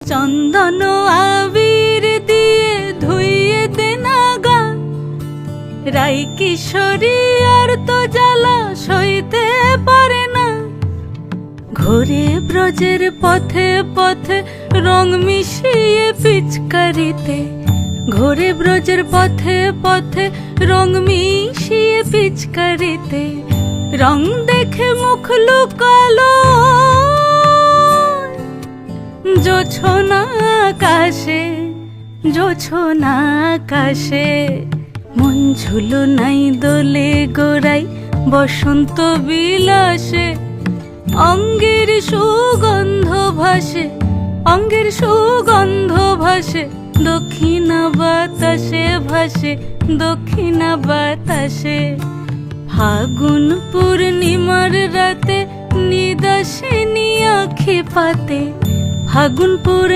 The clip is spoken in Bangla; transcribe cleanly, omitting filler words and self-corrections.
চন্দন আবির দিয়ে ধুইয়ে দে না গা, রাই কিশোরী আর তো জ্বালা সইতে পারে না। ঘোরে ব্রজের পথে পথে রং মিশিয়ে পিচকারিতে, ঘোরে ব্রজের পথে পথে রং মিশিয়ে পিচকারিতে, রং দেখে মুখ লুকালো জোছনা আকাশে, জোছনা আকাশে। মন ঝুলো নাই দোলে গোড়াই বসন্ত বিলাসে, অঙ্গের সুগন্ধ ভাসে, অঙ্গের সুগন্ধ ভাসে, দক্ষিণা বাতাসে ভাসে, দক্ষিণা বাতাসে। ফাগুন পূর্ণিমার রাতে নিদাসিনী আখি পাতে, ফাগুন